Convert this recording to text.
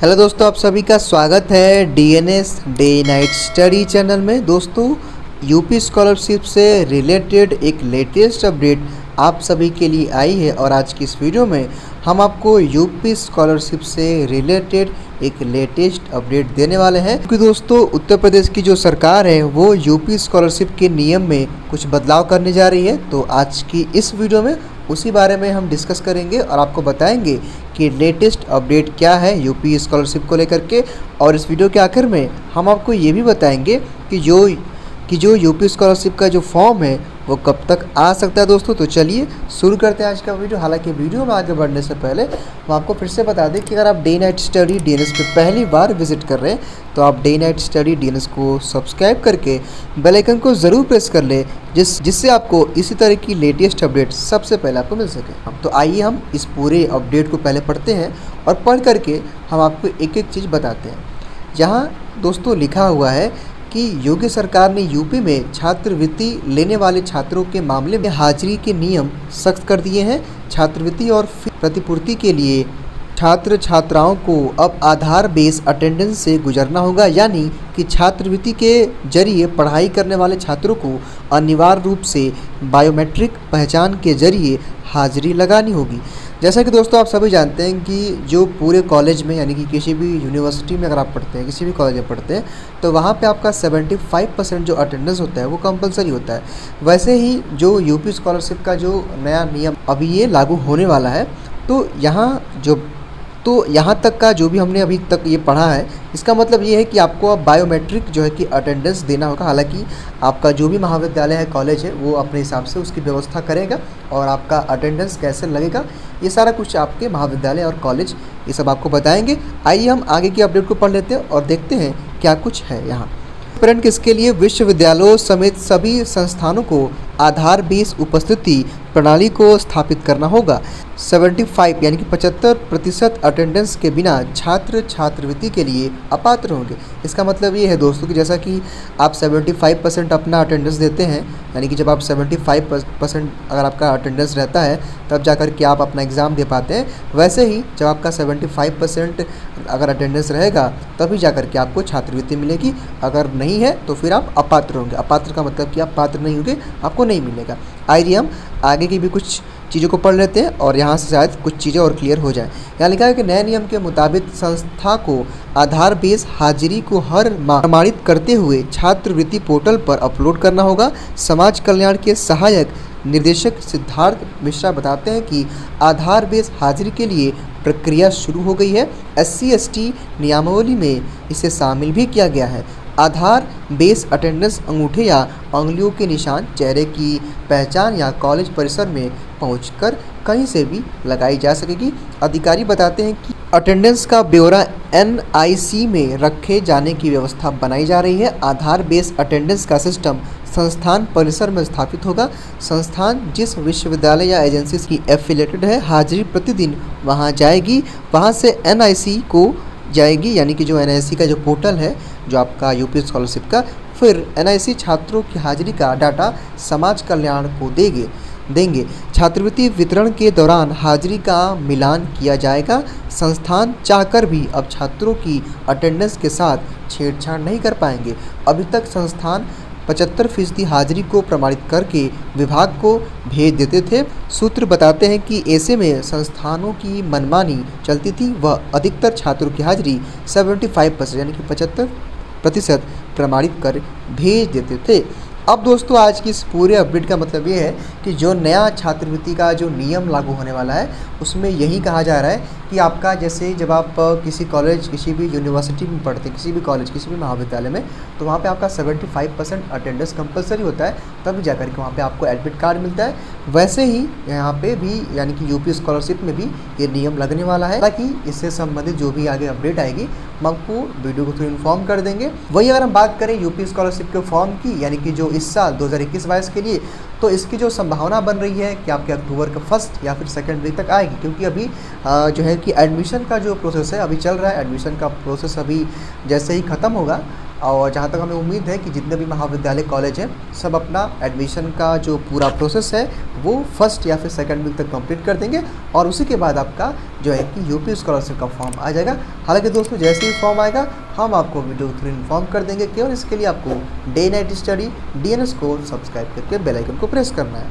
Hello दोस्तों, आप सभी का स्वागत है DNS day night study channel में। दोस्तों, यूपी स्कॉलरशिप से रिलेटेड एक लेटेस्ट अपडेट आप सभी के लिए आई है और आज की इस वीडियो में हम आपको यूपी स्कॉलरशिप से रिलेटेड एक लेटेस्ट अपडेट देने वाले हैं। क्योंकि दोस्तों, उत्तर प्रदेश की जो सरकार है वो यूपी स्कॉलरशिप के नियम में कुछ बदलाव करने जा रही है। तो आज की इस वीडियो में उसी बारे में हम डिस्कस करेंगे और आपको बताएंगे कि लेटेस्ट अपडेट क्या है यूपी स्कॉलरशिप को लेकर के। और इस वीडियो के आखिर में हम आपको ये भी बताएंगे कि जो यूपी स्कॉलरशिप का जो फॉर्म है वो कब तक आ सकता है। दोस्तों, तो चलिए शुरू करते हैं आज का वीडियो। हालांकि वीडियो में आगे बढ़ने से पहले हम आपको फिर से बता दें कि अगर आप डे नाइट स्टडी डीएनएस पे पहली बार विजिट कर रहे हैं तो आप डे नाइट स्टडी डीएनएस को सब्सक्राइब करके बेल आइकन को ज़रूर प्रेस कर ले जिससे आपको इसी तरह की लेटेस्ट अपडेट सबसे पहले आपको मिल सके। तो आइए हम इस पूरे अपडेट को पहले पढ़ते हैं और पढ़ करके हम आपको एक एक चीज़ बताते हैं। यहाँ दोस्तों लिखा हुआ है कि योगी सरकार ने यूपी में छात्रवृत्ति लेने वाले छात्रों के मामले में हाजिरी के नियम सख्त कर दिए हैं। छात्रवृत्ति और प्रतिपूर्ति के लिए छात्र छात्राओं को अब आधार बेस अटेंडेंस से गुजरना होगा, यानी कि छात्रवृत्ति के जरिए पढ़ाई करने वाले छात्रों को अनिवार्य रूप से बायोमेट्रिक पहचान के जरिए हाजिरी लगानी होगी। जैसा कि दोस्तों आप सभी जानते हैं कि जो पूरे कॉलेज में यानी कि किसी भी यूनिवर्सिटी में अगर आप पढ़ते हैं, किसी भी कॉलेज में पढ़ते हैं, तो वहाँ पे आपका 75% जो अटेंडेंस होता है वो कंपलसरी होता है। वैसे ही जो यूपी स्कॉलरशिप का जो नया नियम अभी ये लागू होने वाला है, तो यहाँ तक का जो भी हमने अभी तक ये पढ़ा है, इसका मतलब ये है कि आपको अब बायोमेट्रिक जो है कि अटेंडेंस देना होगा। हालांकि आपका जो भी महाविद्यालय है, कॉलेज है, वो अपने हिसाब से उसकी व्यवस्था करेगा और आपका अटेंडेंस कैसे लगेगा ये सारा कुछ आपके महाविद्यालय और कॉलेज ये सब आपको बताएंगे। आइए हम आगे की अपडेट को पढ़ लेते हैं और देखते हैं क्या कुछ है यहाँ। प्रिंट इसके लिए विश्वविद्यालयों समेत सभी संस्थानों को आधार बेस उपस्थिति प्रणाली को स्थापित करना होगा। 75 यानी कि 75% अटेंडेंस के बिना छात्र छात्रवृत्ति के लिए अपात्र होंगे। इसका मतलब ये है दोस्तों कि जैसा कि आप 75% अपना अटेंडेंस देते हैं, यानी कि जब आप 75% अगर आपका अटेंडेंस रहता है तब जाकर के आप अपना एग्ज़ाम दे पाते हैं, वैसे ही जब आपका 75% अगर अटेंडेंस रहेगा तभी जाकर के आपको छात्रवृत्ति मिलेगी। अगर नहीं है तो फिर आप अपात्र होंगे। अपात्र का मतलब कि आप पात्र नहीं होंगे, आपको नहीं मिलेगा। आइए हम आगे की भी कुछ चीज़ों को पढ़ लेते हैं और यहाँ से शायद कुछ चीज़ें और क्लियर हो जाएं। यहाँ लिखा है कि नए नियम के मुताबिक संस्था को आधार बेस हाजिरी को हर माह प्रमाणित करते हुए छात्रवृत्ति पोर्टल पर अपलोड करना होगा। समाज कल्याण के सहायक निर्देशक सिद्धार्थ मिश्रा बताते हैं कि आधार बेस हाजिरी के लिए प्रक्रिया शुरू हो गई है। SC/ST नियमावली में इसे शामिल भी किया गया है। आधार बेस अटेंडेंस अंगूठे या उंगलियों के निशान, चेहरे की पहचान या कॉलेज परिसर में पहुंचकर कहीं से भी लगाई जा सकेगी। अधिकारी बताते हैं कि अटेंडेंस का ब्यौरा NIC में रखे जाने की व्यवस्था बनाई जा रही है। आधार बेस अटेंडेंस का सिस्टम संस्थान परिसर में स्थापित होगा। संस्थान जिस विश्वविद्यालय या एजेंसी की एफिलेटेड है, हाजिरी प्रतिदिन वहां जाएगी, वहां से NIC को जाएगी, यानी कि जो NIC का जो पोर्टल है जो आपका यूपी स्कॉलरशिप का, फिर NIC छात्रों की हाजिरी का डाटा समाज कल्याण को देंगे। छात्रवृत्ति वितरण के दौरान हाजिरी का मिलान किया जाएगा। संस्थान चाहकर भी अब छात्रों की अटेंडेंस के साथ छेड़छाड़ नहीं कर पाएंगे। अभी तक संस्थान 75% हाजिरी को प्रमाणित करके विभाग को भेज देते थे। सूत्र बताते हैं कि ऐसे में संस्थानों की मनमानी चलती थी। वह अधिकतर छात्रों की हाजिरी 75% यानी कि 75% प्रमाणित कर भेज देते थे। अब दोस्तों, आज की इस पूरे अपडेट का मतलब ये है कि जो नया छात्रवृत्ति का जो नियम लागू होने वाला है उसमें यही कहा जा रहा है कि आपका जैसे जब आप किसी कॉलेज, किसी भी यूनिवर्सिटी में पढ़ते हैं, किसी भी कॉलेज, किसी भी महाविद्यालय में, तो वहाँ पे आपका 75% अटेंडेंस कंपलसरी होता है, तब जाकर के वहाँ पे आपको एडमिट कार्ड मिलता है। वैसे ही यहाँ पे भी यानी कि यूपी स्कॉलरशिप में भी ये नियम लगने वाला है। ताकि इससे संबंधित जो भी आगे अपडेट आएगी हम आपको वीडियो को थ्रू इन्फॉर्म कर देंगे। वही अगर हम बात करें यूपी स्कॉलरशिप के फॉर्म की, यानी कि जो इस साल 2021-22 के लिए, तो इसकी जो संभावना बन रही है कि आपके अक्टूबर का फर्स्ट या फिर सेकंड वीक तक आएगी। क्योंकि अभी जो है कि एडमिशन का जो प्रोसेस है अभी चल रहा है। एडमिशन का प्रोसेस अभी जैसे ही ख़त्म होगा और जहाँ तक हमें उम्मीद है कि जितने भी महाविद्यालय कॉलेज हैं सब अपना एडमिशन का जो पूरा प्रोसेस है वो फर्स्ट या फिर सेकंड वीक तक कंप्लीट कर देंगे और उसी के बाद आपका जो है कि यूपी स्कॉलरशिप का फॉर्म आ जाएगा। हालांकि दोस्तों जैसे ही फॉर्म आएगा हम आपको वीडियो थ्रू इन्फॉर्म कर देंगे। केवल इसके लिए आपको डे नाइट स्टडी DNS को सब्सक्राइब करके बेल आइकन को प्रेस करना है।